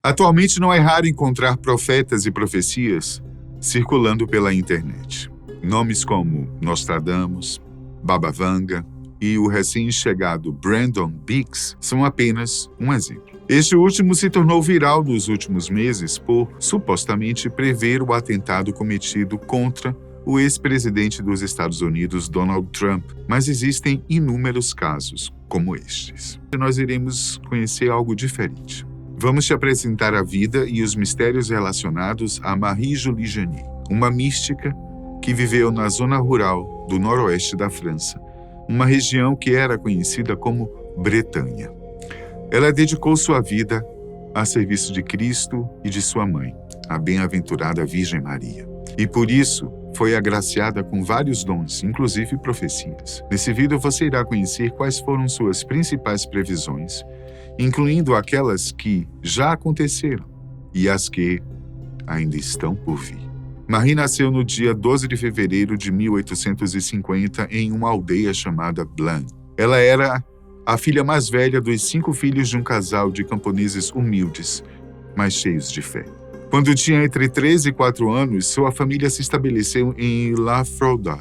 Atualmente não é raro encontrar profetas e profecias circulando pela internet. Nomes como Nostradamus, Baba Vanga e o recém-chegado Brandon Biggs são apenas um exemplo. Este último se tornou viral nos últimos meses por supostamente prever o atentado cometido contra o ex-presidente dos Estados Unidos, Donald Trump, mas existem inúmeros casos como estes. Nós iremos conhecer algo diferente. Vamos te apresentar a vida e os mistérios relacionados a Marie-Julie Janis, uma mística que viveu na zona rural do noroeste da França, uma região que era conhecida como Bretanha. Ela dedicou sua vida a serviço de Cristo e de sua mãe, a bem-aventurada Virgem Maria. E por isso foi agraciada com vários dons, inclusive profecias. Nesse vídeo você irá conhecer quais foram suas principais previsões, incluindo aquelas que já aconteceram e as que ainda estão por vir. Marie nasceu no dia 12 de fevereiro de 1850 em uma aldeia chamada Blan. Ela era a filha mais velha dos 5 filhos de um casal de camponeses humildes, mas cheios de fé. Quando tinha entre 13 e 4 anos, sua família se estabeleceu em La Froda,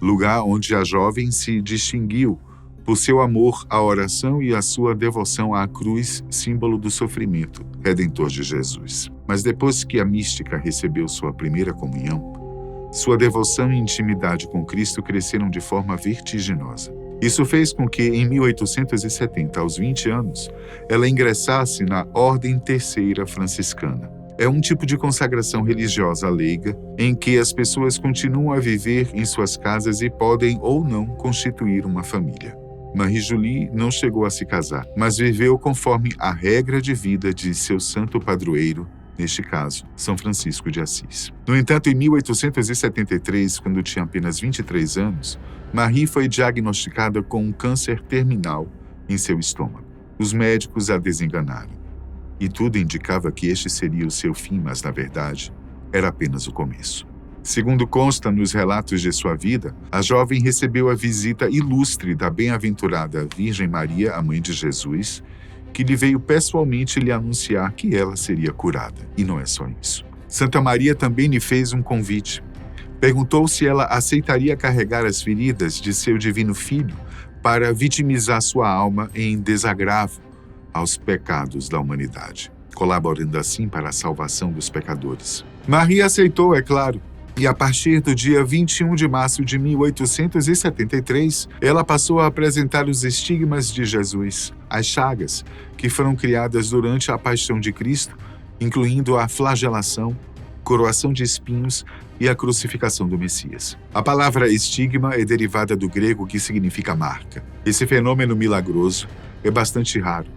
lugar onde a jovem se distinguiu por seu amor à oração e a sua devoção à cruz, símbolo do sofrimento redentor de Jesus. Mas depois que a mística recebeu sua primeira comunhão, sua devoção e intimidade com Cristo cresceram de forma vertiginosa. Isso fez com que, em 1870, aos 20 anos, ela ingressasse na Ordem Terceira Franciscana. É um tipo de consagração religiosa leiga em que as pessoas continuam a viver em suas casas e podem ou não constituir uma família. Marie-Julie não chegou a se casar, mas viveu conforme a regra de vida de seu santo padroeiro, neste caso, São Francisco de Assis. No entanto, em 1873, quando tinha apenas 23 anos, Marie foi diagnosticada com um câncer terminal em seu estômago. Os médicos a desenganaram, e tudo indicava que este seria o seu fim, mas, na verdade, era apenas o começo. Segundo consta nos relatos de sua vida, a jovem recebeu a visita ilustre da bem-aventurada Virgem Maria, a mãe de Jesus, que lhe veio pessoalmente lhe anunciar que ela seria curada. E não é só isso. Santa Maria também lhe fez um convite. Perguntou se ela aceitaria carregar as feridas de seu divino filho para vitimizar sua alma em desagravo aos pecados da humanidade, colaborando assim para a salvação dos pecadores. Maria aceitou, é claro. E a partir do dia 21 de março de 1873, ela passou a apresentar os estigmas de Jesus, as chagas, que foram criadas durante a paixão de Cristo, incluindo a flagelação, coroação de espinhos e a crucificação do Messias. A palavra estigma é derivada do grego que significa marca. Esse fenômeno milagroso é bastante raro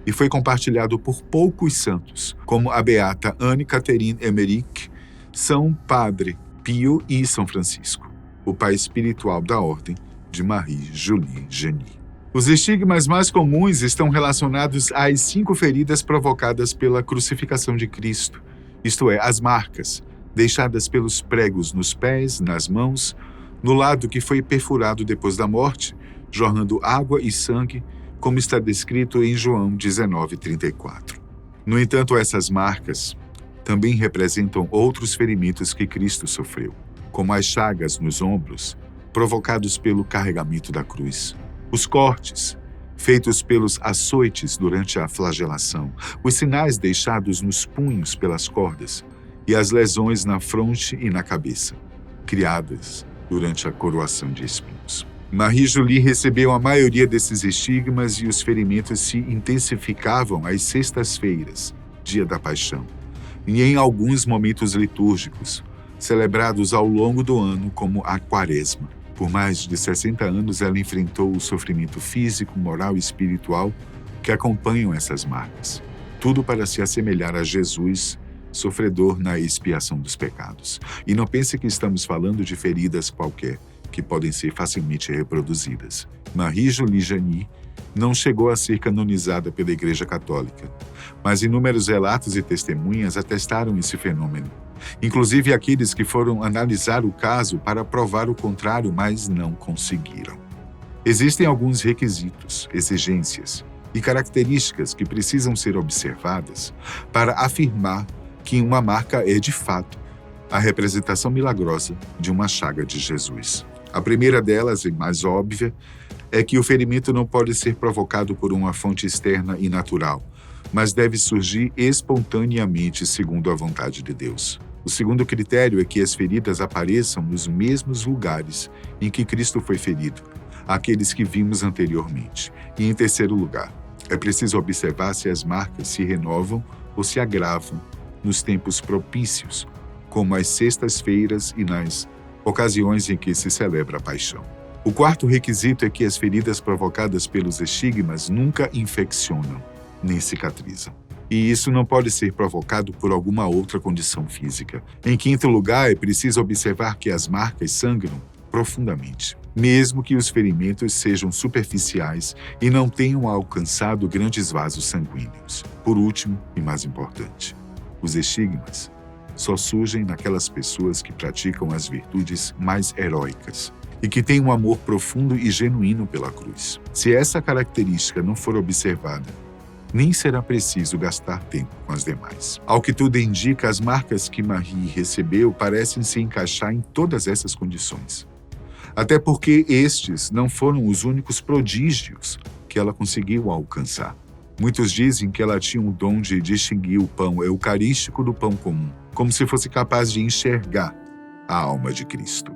e foi compartilhado por poucos santos, como a beata Anne-Catherine Emmerich, São Padre Pio e São Francisco, o pai espiritual da ordem de Marie-Julie Janis. Os estigmas mais comuns estão relacionados às 5 feridas provocadas pela crucificação de Cristo, isto é, as marcas deixadas pelos pregos nos pés, nas mãos, no lado que foi perfurado depois da morte, jorrando água e sangue, como está descrito em João 19:34. No entanto, essas marcas também representam outros ferimentos que Cristo sofreu, como as chagas nos ombros, provocados pelo carregamento da cruz, os cortes, feitos pelos açoites durante a flagelação, os sinais deixados nos punhos pelas cordas e as lesões na fronte e na cabeça, criadas durante a coroação de espinhos. Marie-Julie recebeu a maioria desses estigmas e os ferimentos se intensificavam às sextas-feiras, dia da paixão, e em alguns momentos litúrgicos, celebrados ao longo do ano como a Quaresma. Por mais de 60 anos, ela enfrentou o sofrimento físico, moral e espiritual que acompanham essas marcas. Tudo para se assemelhar a Jesus, sofredor na expiação dos pecados. E não pense que estamos falando de feridas qualquer, que podem ser facilmente reproduzidas. Marie-Julie Janis não chegou a ser canonizada pela Igreja Católica, mas inúmeros relatos e testemunhas atestaram esse fenômeno, inclusive aqueles que foram analisar o caso para provar o contrário, mas não conseguiram. Existem alguns requisitos, exigências, e características que precisam ser observadas para afirmar que uma marca é, de fato, a representação milagrosa de uma chaga de Jesus. A primeira delas, e mais óbvia, é que o ferimento não pode ser provocado por uma fonte externa e natural, mas deve surgir espontaneamente segundo a vontade de Deus. O segundo critério é que as feridas apareçam nos mesmos lugares em que Cristo foi ferido, aqueles que vimos anteriormente. E, em terceiro lugar, é preciso observar se as marcas se renovam ou se agravam nos tempos propícios, como as sextas-feiras e nas ocasiões em que se celebra a paixão. O quarto requisito é que as feridas provocadas pelos estigmas nunca infeccionam, nem cicatrizam. E isso não pode ser provocado por alguma outra condição física. Em quinto lugar, é preciso observar que as marcas sangram profundamente, mesmo que os ferimentos sejam superficiais e não tenham alcançado grandes vasos sanguíneos. Por último, e mais importante, os estigmas só surgem naquelas pessoas que praticam as virtudes mais heróicas e que têm um amor profundo e genuíno pela cruz. Se essa característica não for observada, nem será preciso gastar tempo com as demais. Ao que tudo indica, as marcas que Marie recebeu parecem se encaixar em todas essas condições. Até porque estes não foram os únicos prodígios que ela conseguiu alcançar. Muitos dizem que ela tinha o dom de distinguir o pão eucarístico do pão comum, como se fosse capaz de enxergar a alma de Cristo.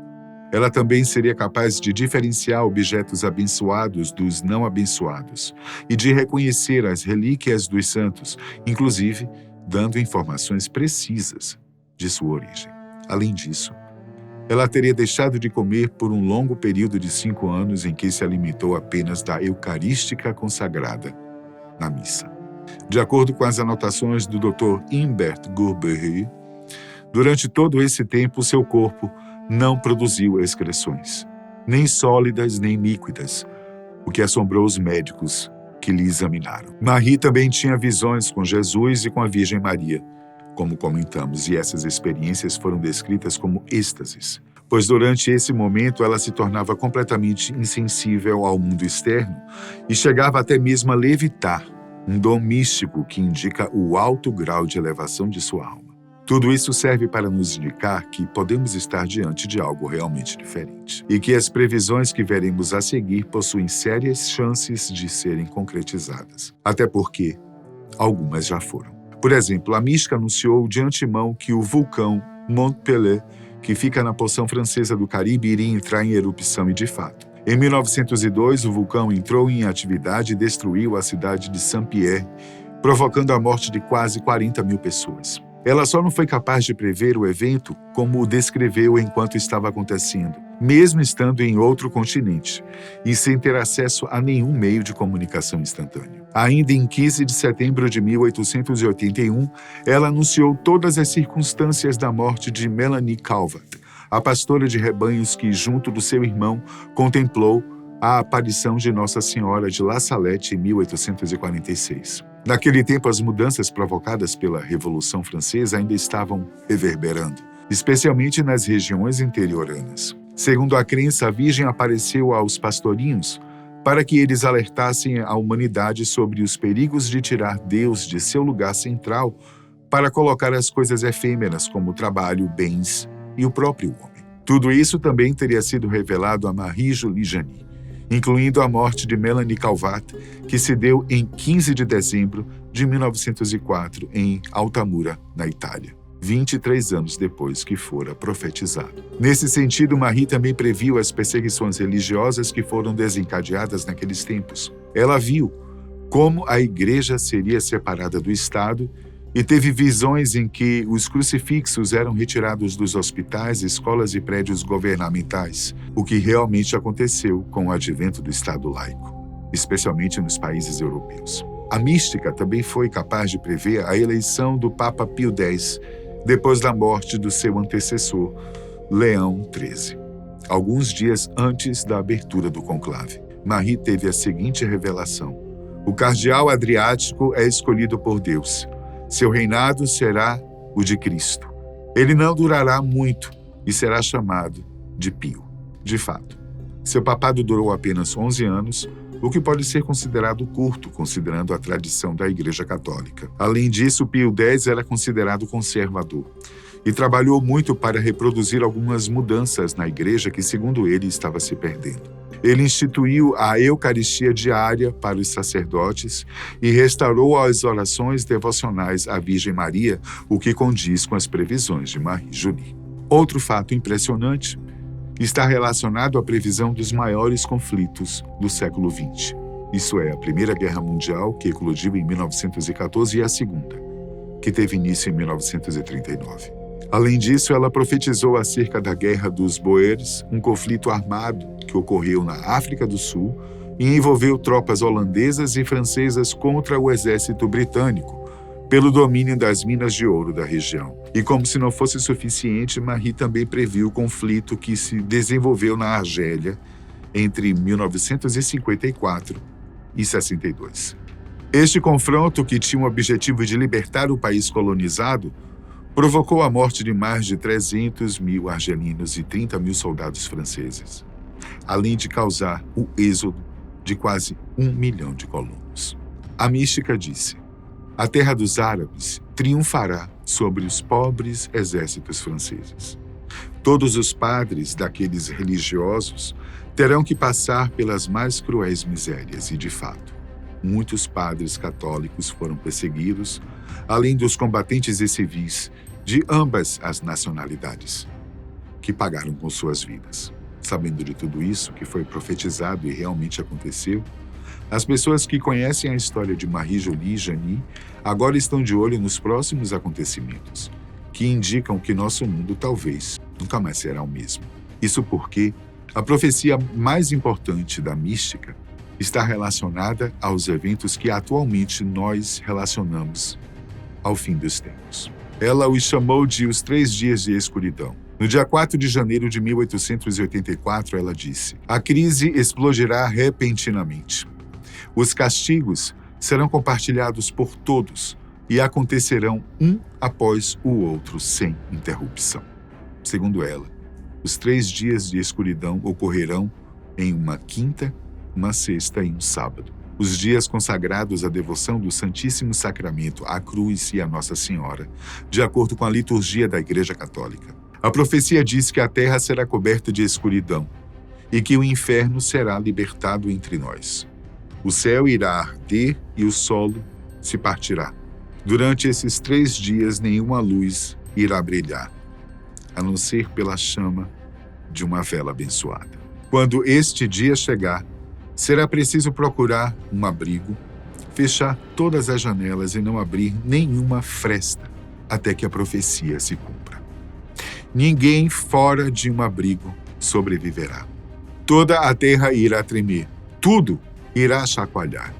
Ela também seria capaz de diferenciar objetos abençoados dos não abençoados e de reconhecer as relíquias dos santos, inclusive dando informações precisas de sua origem. Além disso, ela teria deixado de comer por um longo período de 5 anos em que se alimentou apenas da Eucarística consagrada na missa. De acordo com as anotações do Dr. Imbert Gurbury, durante todo esse tempo seu corpo não produziu excreções, nem sólidas nem líquidas, o que assombrou os médicos que lhe examinaram. Marie também tinha visões com Jesus e com a Virgem Maria, como comentamos, e essas experiências foram descritas como êxtases, pois durante esse momento ela se tornava completamente insensível ao mundo externo e chegava até mesmo a levitar, um dom místico que indica o alto grau de elevação de sua alma. Tudo isso serve para nos indicar que podemos estar diante de algo realmente diferente e que as previsões que veremos a seguir possuem sérias chances de serem concretizadas, até porque algumas já foram. Por exemplo, a mística anunciou de antemão que o vulcão Mont Pelée, que fica na porção francesa do Caribe, iria entrar em erupção e, de fato, em 1902, o vulcão entrou em atividade e destruiu a cidade de Saint-Pierre, provocando a morte de quase 40 mil pessoas. Ela só não foi capaz de prever o evento como o descreveu enquanto estava acontecendo, mesmo estando em outro continente e sem ter acesso a nenhum meio de comunicação instantâneo. Ainda em 15 de setembro de 1881, ela anunciou todas as circunstâncias da morte de Melanie Calvert, a pastora de rebanhos que, junto do seu irmão, contemplou a aparição de Nossa Senhora de La Salette em 1846. Naquele tempo, as mudanças provocadas pela Revolução Francesa ainda estavam reverberando, especialmente nas regiões interioranas. Segundo a crença, a Virgem apareceu aos pastorinhos para que eles alertassem a humanidade sobre os perigos de tirar Deus de seu lugar central para colocar as coisas efêmeras como o trabalho, bens e o próprio homem. Tudo isso também teria sido revelado a Marie-Julie Janis, incluindo a morte de Melanie Calvat, que se deu em 15 de dezembro de 1904 em Altamura, na Itália, 23 anos depois que fora profetizado. Nesse sentido, Marie também previu as perseguições religiosas que foram desencadeadas naqueles tempos. Ela viu como a igreja seria separada do Estado e teve visões em que os crucifixos eram retirados dos hospitais, escolas e prédios governamentais, o que realmente aconteceu com o advento do Estado laico, especialmente nos países europeus. A mística também foi capaz de prever a eleição do Papa Pio X, depois da morte do seu antecessor, Leão XIII. Alguns dias antes da abertura do conclave, Marie teve a seguinte revelação: o cardeal Adriático é escolhido por Deus. Seu reinado será o de Cristo. Ele não durará muito e será chamado de Pio. De fato, seu papado durou apenas 11 anos, o que pode ser considerado curto, considerando a tradição da Igreja Católica. Além disso, Pio X era considerado conservador e trabalhou muito para reproduzir algumas mudanças na Igreja que, segundo ele, estava se perdendo. Ele instituiu a Eucaristia diária para os sacerdotes e restaurou as orações devocionais à Virgem Maria, o que condiz com as previsões de Marie Julie. Outro fato impressionante está relacionado à previsão dos maiores conflitos do século XX. Isso é, a Primeira Guerra Mundial, que eclodiu em 1914, e a Segunda, que teve início em 1939. Além disso, ela profetizou acerca da Guerra dos Boers, um conflito armado que ocorreu na África do Sul e envolveu tropas holandesas e francesas contra o exército britânico, pelo domínio das minas de ouro da região. E como se não fosse suficiente, Marie também previu o conflito que se desenvolveu na Argélia entre 1954 e 62. Este confronto, que tinha o objetivo de libertar o país colonizado, provocou a morte de mais de 300 mil argelinos e 30 mil soldados franceses, além de causar o êxodo de quase 1 milhão de colonos. A mística disse: a terra dos árabes triunfará sobre os pobres exércitos franceses. Todos os padres daqueles religiosos terão que passar pelas mais cruéis misérias e, de fato, muitos padres católicos foram perseguidos, além dos combatentes e civis de ambas as nacionalidades, que pagaram com suas vidas. Sabendo de tudo isso, que foi profetizado e realmente aconteceu, as pessoas que conhecem a história de Marie Julie e Janie agora estão de olho nos próximos acontecimentos, que indicam que nosso mundo talvez nunca mais será o mesmo. Isso porque a profecia mais importante da mística está relacionada aos eventos que atualmente nós relacionamos ao fim dos tempos. Ela os chamou de os 3 dias de escuridão. No dia 4 de janeiro de 1884, ela disse: a crise explodirá repentinamente. Os castigos serão compartilhados por todos e acontecerão um após o outro sem interrupção. Segundo ela, os 3 dias de escuridão ocorrerão em uma quinta, uma sexta e um sábado. Os dias consagrados à devoção do Santíssimo Sacramento, à cruz e à Nossa Senhora, de acordo com a liturgia da Igreja Católica. A profecia diz que a terra será coberta de escuridão e que o inferno será libertado entre nós. O céu irá arder e o solo se partirá. Durante esses 3 dias, nenhuma luz irá brilhar, a não ser pela chama de uma vela abençoada. Quando este dia chegar, será preciso procurar um abrigo, fechar todas as janelas e não abrir nenhuma fresta até que a profecia se cumpra. Ninguém fora de um abrigo sobreviverá. Toda a terra irá tremer, tudo irá chacoalhar,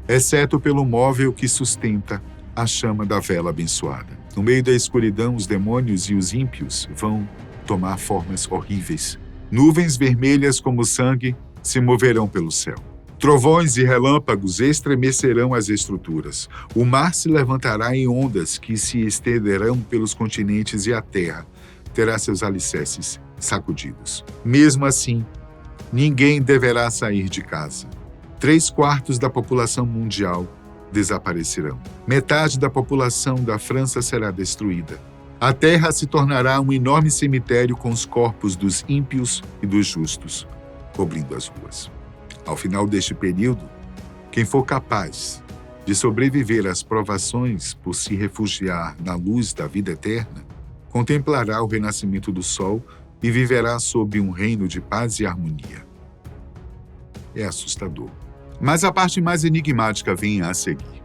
exceto pelo móvel que sustenta a chama da vela abençoada. No meio da escuridão, os demônios e os ímpios vão tomar formas horríveis. Nuvens vermelhas como sangue se moverão pelo céu. Trovões e relâmpagos estremecerão as estruturas. O mar se levantará em ondas que se estenderão pelos continentes e a terra terá seus alicerces sacudidos. Mesmo assim, ninguém deverá sair de casa. 3/4 da população mundial desaparecerão. Metade da população da França será destruída. A terra se tornará um enorme cemitério com os corpos dos ímpios e dos justos cobrindo as ruas. Ao final deste período, quem for capaz de sobreviver às provações por se refugiar na luz da vida eterna, contemplará o renascimento do sol e viverá sob um reino de paz e harmonia. É assustador. Mas a parte mais enigmática vem a seguir.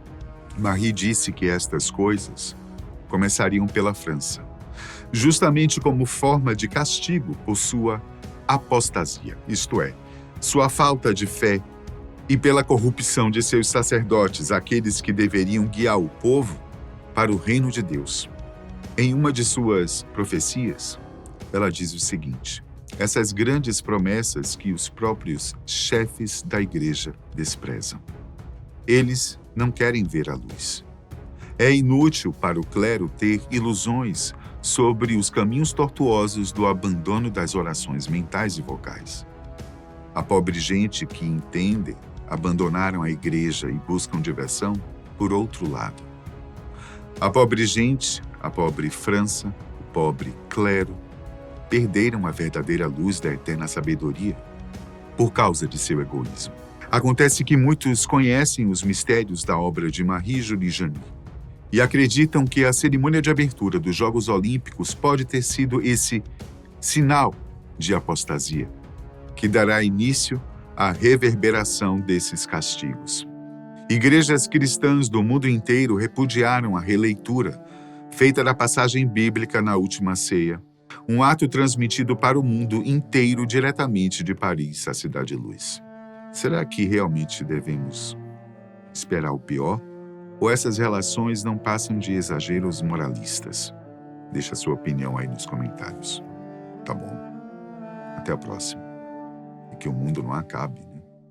Marie disse que estas coisas começariam pela França, justamente como forma de castigo por sua apostasia, isto é, sua falta de fé, e pela corrupção de seus sacerdotes, aqueles que deveriam guiar o povo para o reino de Deus. Em uma de suas profecias, ela diz o seguinte: essas grandes promessas que os próprios chefes da igreja desprezam. Eles não querem ver a luz. É inútil para o clero ter ilusões sobre os caminhos tortuosos do abandono das orações mentais e vocais. A pobre gente que entende abandonaram a igreja e buscam diversão por outro lado. A pobre gente, a pobre França, o pobre clero, perderam a verdadeira luz da eterna sabedoria por causa de seu egoísmo. Acontece que muitos conhecem os mistérios da obra de Marie-Julie Janin e acreditam que a cerimônia de abertura dos Jogos Olímpicos pode ter sido esse sinal de apostasia, que dará início à reverberação desses castigos. Igrejas cristãs do mundo inteiro repudiaram a releitura feita da passagem bíblica na Última Ceia, um ato transmitido para o mundo inteiro diretamente de Paris, a Cidade Luz. Será que realmente devemos esperar o pior? Ou essas relações não passam de exageros moralistas? Deixa a sua opinião aí nos comentários. Tá bom? Até a próxima. E que o mundo não acabe